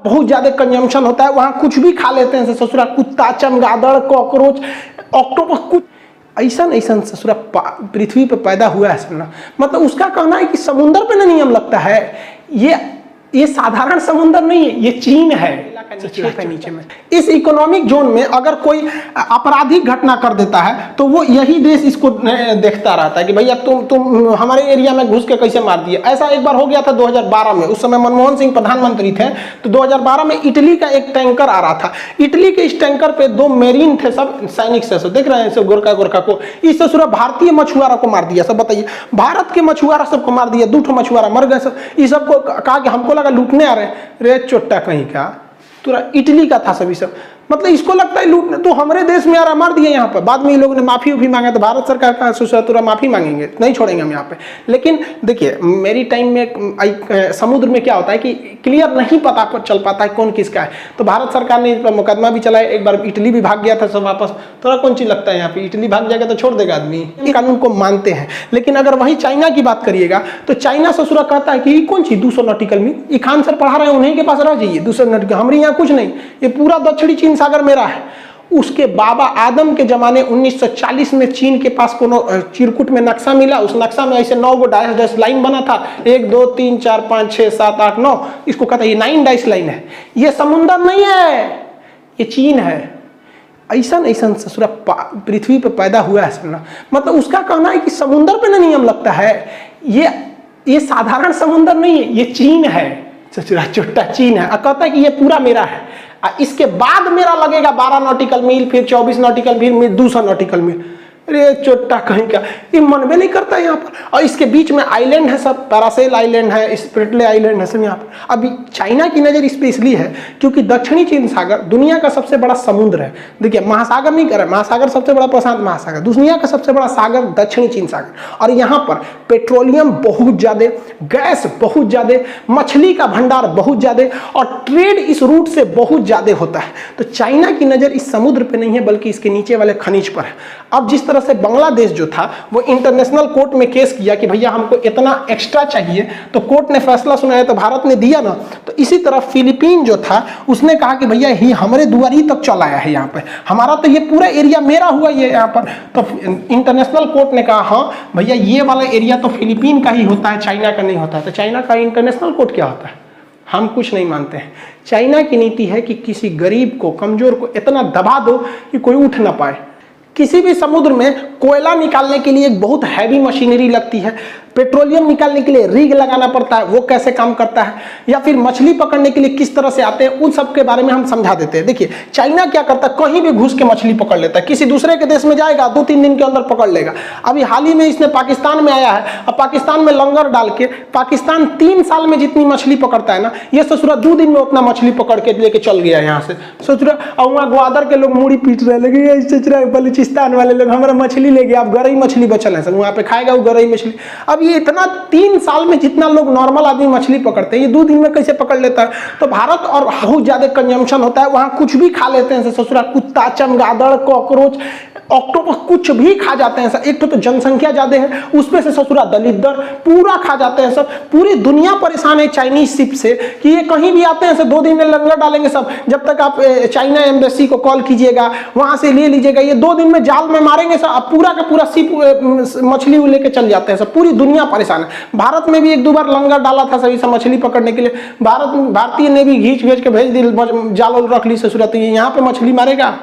बहुत ज्यादा कंजम्पशन होता है, वहां कुछ भी खा लेते हैं ससुरा, कुत्ता, चमगादड़, कॉकरोच, ऑक्टोपस, कुछ ऐसा ऐसा ससुरा पृथ्वी पे पैदा हुआ है सुनना। मतलब उसका कहना है कि समुंदर पे ना नियम लगता है, ये साधारण समुंदर नहीं है, ये चीन है नीचे में। इस इकोनॉमिक जोन में अगर कोई आपराधिक घटना कर देता है तो वो यही देश इसको देखता रहता है कि भैया तुम हमारे एरिया में घुस के कैसे मार दिए। ऐसा एक बार हो गया था 2012 में, उस समय मनमोहन सिंह प्रधानमंत्री थे, तो 2012 में इटली का एक टैंकर आ रहा था। इटली के इस टैंकर पे 2 मेरीन थे, सब सैनिक से, सब देख रहे हैं, सब गोरखा को, इस ससुरा भारतीय मछुआरा को मार दिया। सब बताइए, भारत के मछुआरा सबको मार दिया, 2 मछुआरा मर गए सब। इस सबको कहा कि हमको लगा लूटने आ रहे, रे चोट्टा कहीं का, पूरा इटली का था सभी सब। मतलब इसको लगता है लूटने, तो हमारे देश में यार मार दिए यहाँ पर। बाद में ये लोगों ने माफी उफी मांगा, तो भारत सरकार का सुसुरा माफी मांगेंगे, नहीं छोड़ेंगे हम यहाँ पे। लेकिन देखिए मेरी टाइम में समुद्र में क्या होता है कि क्लियर नहीं पता चल पाता है कौन किसका है, तो भारत सरकार ने मुकदमा भी चलाया। एक बार इटली भी भाग गया था सब वापस। थोड़ा कौन चीज लगता है यहाँ पे, इटली भाग जाएगा तो छोड़ देगा आदमी, कानून को मानते हैं। लेकिन अगर वही चाइना की बात करिएगा तो चाइना ससुरा कहता है कि कौन चीज 200 नॉटिकल मील, ये खान सर पढ़ा रहे हैं, उन्हीं के पास रह जाइए, 200 नॉटिकल, हमारे यहाँ कुछ नहीं, ये पूरा दक्षिणी चीन सागर मेरा है। उसके बाबा आदम के जमाने 1940 में चीन के पास कोनो चिरकुट में नक्शा मिला, उस नक्शा में ऐसे 9 गो डाइस लाइन बना था, 1 2 3 4 5 6 7 8 9, इसको कहता है ये 9 डाइस लाइन है। ये समुंदर नहीं है, ये चीन है। ऐसा ऐसा ससुरा पृथ्वी पे पैदा हुआ है सुनना। मतलब उसका कहना है कि समुंदर पे ना नियम लगता है, ये साधारण समुंदर नहीं है, ये चीन है ससुरा, छोटा चीन है। कहता है कि ये पूरा मेरा है, इसके बाद मेरा लगेगा 12 नॉटिकल मील, फिर 24 नॉटिकल मील, 200 नॉटिकल मील। अरे चोट्टा कहीं का, ये मन में नहीं करता यहाँ पर। और इसके बीच में आइलैंड है सब, पैरासेल आइलैंड है, स्प्रिटले आइलैंड है सब यहाँ पर। अभी चाइना की नज़र इस पर इसलिए है क्योंकि दक्षिणी चीन सागर दुनिया का सबसे बड़ा समुद्र है। देखिए महासागर नहीं कर रहे, महासागर सबसे बड़ा प्रशांत महासागर, दुनिया का सबसे बड़ा सागर दक्षिणी चीन सागर। और यहाँ पर पेट्रोलियम बहुत ज़्यादा, गैस बहुत ज़्यादा, मछली का भंडार बहुत ज़्यादा, और ट्रेड इस रूट से बहुत ज़्यादा होता है। तो चाइना की नज़र इस समुद्र पर नहीं है बल्कि इसके नीचे वाले खनिज पर है। अब जिस तरह से बांग्लादेश जो था वो इंटरनेशनल कोर्ट में केस किया कि भैया हमको इतना एक्स्ट्रा चाहिए, तो कोर्ट ने फैसला सुनाया तो भारत ने दिया ना। तो इसी तरह फिलीपीन जो था उसने कहा कि भैया ये हमारे दुआरी तक चला आया है, यहाँ पे हमारा तो ये पूरा एरिया मेरा हुआ ये यहाँ पर। तो इंटरनेशनल कोर्ट ने कहा हाँ भैया ये वाला एरिया तो फिलीपीन का ही होता है, चाइना का नहीं होता है। तो चाइना का इंटरनेशनल कोर्ट क्या होता है, हम कुछ नहीं मानते हैं। चाइना की नीति है कि किसी गरीब को, कमजोर को इतना दबा दो कि कोई उठ ना पाए। किसी भी समुद्र में कोयला निकालने के लिए एक बहुत हैवी मशीनरी लगती है, पेट्रोलियम निकालने के लिए रिग लगाना पड़ता है, वो कैसे काम करता है, या फिर मछली पकड़ने के लिए किस तरह से आते हैं, उन सब के बारे में हम समझा देते हैं। देखिए चाइना क्या करता है, कहीं भी घुस के मछली पकड़ लेता है, किसी दूसरे के देश में जाएगा 2-3 दिन के अंदर पकड़ लेगा। अभी हाल ही में इसने पाकिस्तान में आया है, अब पाकिस्तान में लंगर डाल के पाकिस्तान 3 साल में जितनी मछली पकड़ता है ना, ये ससुरा 2 दिन में उतना मछली पकड़ के लेके चल गया यहाँ से ससुरा। और वहाँ ग्वादर के लोग मुड़ी पीट रहे लगे, ससुरा बलूचिस्तान वाले लोग हमारा मछली ले गया, अब गरई मछली बचल है सब, वहाँ पे खाएगा वो गरई मछली। अब ये इतना 3 साल में जितना लोग नॉर्मल आदमी मछली पकड़ते हैं, ये 2 दिन में कैसे पकड़ लेता है। तो भारत और बहुत ज्यादा कंजम्पशन होता है, वहां कुछ भी खा लेते हैं ससुरा, कुत्ता, चमगादड़, कॉकरोच, ऑक्टोपस, कुछ भी खा जाते हैं। एक तो जनसंख्या ज्यादा है, उसमें से ससुरा दलिद्र पूरा खा जाते हैं सब। पूरी दुनिया परेशान है चाइनीज शिप से कि ये कहीं भी आते हैं 2 दिन में लंगर डालेंगे सब। जब तक आप चाइना एम्बेसी को कॉल कीजिएगा, वहां से ले लीजिएगा, ये 2 दिन में जाल में मारेंगे सब, पूरा का पूरा शिप मछली लेके चल जाते हैं सब। पूरी दुनिया परेशान है। भारत में भी 1-2 बार लंगर डाला था सभी सब मछली पकड़ने के लिए, भारतीय ने भी घींच भेज के भेज दी, जाल रख ली ससुरा, तो यहाँ पे मछली मारेगा।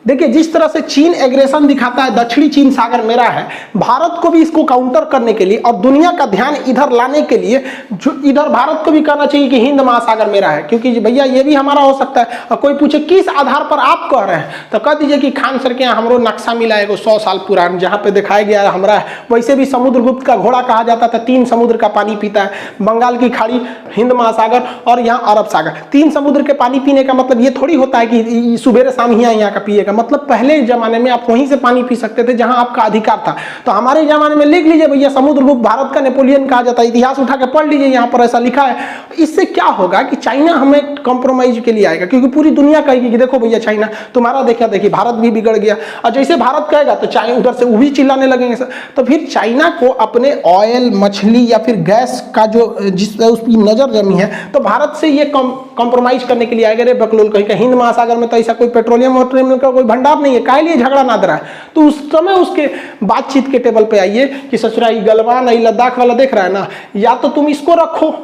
देखिए जिस तरह से चीन एग्रेशन दिखाता है, दक्षिणी चीन सागर मेरा है, भारत को भी इसको काउंटर करने के लिए और दुनिया का ध्यान इधर लाने के लिए जो इधर भारत को भी कहना चाहिए कि हिंद महासागर मेरा है, क्योंकि भैया ये भी हमारा हो सकता है। और कोई पूछे किस आधार पर आप कह रहे हैं, तो कह दीजिए कि खान सर के यहाँ हमरो नक्शा मिला है 100 साल पुराना, जहाँ पे दिखाया गया है हमारा। वैसे भी समुद्रगुप्त का घोड़ा कहा जाता था, 3 समुद्र का पानी पीता है, बंगाल की खाड़ी, हिंद महासागर और यहाँ अरब सागर। 3 समुद्र के पानी पीने का मतलब ये थोड़ी होता है कि सुबह शाम यहाँ का पिए का मतलब पहले जमाने में आप वहीं से पानी पी सकते थे जहां आपका अधिकार था। तो हमारे जमाने में लिख लीजिए भैया, समुद्रगुप्त भारत का नेपोलियन कहा जाता है, इतिहास उठा के पढ़ लीजिए, यहाँ पर ऐसा लिखा है। इससे क्या होगा कि चाइना हमें कॉम्प्रोमाइज के लिए आएगा, क्योंकि पूरी दुनिया कहेगी कि देखो भैया चाइना तुम्हारा देखा देखिए भारत भी बिगड़ गया, और जैसे भारत कहेगा तो चाइना उधर से वो भी चिल्लाने लगेंगे। तो फिर चाइना को अपने ऑयल, मछली या फिर गैस का जो जिस उसकी नजर जमी है, तो भारत से ये कॉम्प्रोमाइज करने के लिए आएगा। रे बकलोल, कहीं का हिंद महासागर में तो ऐसा कोई पेट्रोलियम का कोई भंडार नहीं है, काहे लिए झगड़ा नाद रहा है। तो उस समय उसके बातचीत के टेबल पे आइए कि ससुरा ये गलवान ये लद्दाख वाला देख रहा है ना, या तो तुम इसको रखो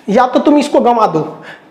या तो तुम इसको गंवा दो,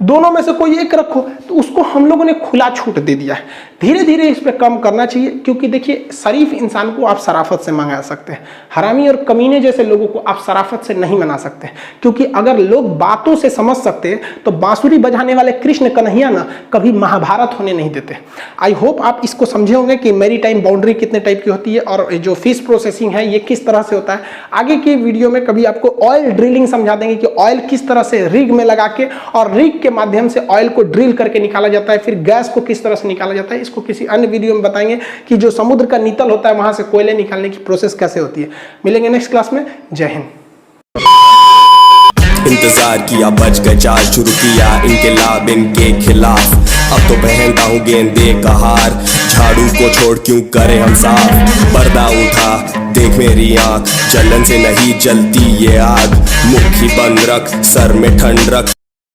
दोनों में से कोई एक रखो। तो उसको हम लोगों ने खुला छूट दे दिया है। धीरे धीरे इस पे कम करना चाहिए, क्योंकि देखिए शरीफ इंसान को आप शराफत से मंगा सकते हैं, हरामी और कमीने जैसे लोगों को आप शराफत से नहीं मना सकते। क्योंकि अगर लोग बातों से समझ सकते तो बांसुरी बजाने वाले कृष्ण कन्हैया ना कभी महाभारत होने नहीं देते। आई होप आप इसको समझे होंगे कि मेरी टाइम बाउंड्री कितने टाइप की होती है और जो फिश प्रोसेसिंग है ये किस तरह से होता है। आगे की वीडियो में कभी आपको ऑयल ड्रिलिंग समझा देंगे कि ऑयल किस तरह से रिग में लगा के और रिग के माध्यम से ऑयल को ड्रिल करके निकाला जाता है, फिर गैस को किस तरह से निकाला जाता है। इसको किसी अन्य वीडियो में बताएंगे कि जो समुद्र का नीतल होता है वहां से कोयले निकालने की प्रोसेस कैसे होती है। मिलेंगे नेक्स्ट क्लास में। जय हिंद। इंतजार किया, बच गए चाल शुरू किया इनकलाब इनके खिलाफ। अब तो पहनता हूँ गेंदे का हार, झाड़ू को छोड़ क्यों करे हम साफ। पर्दा उठा देख मेरी आंख, जलन से नहीं जलती ये आग। मुट्ठी बंद रख, सर में ठंड रख।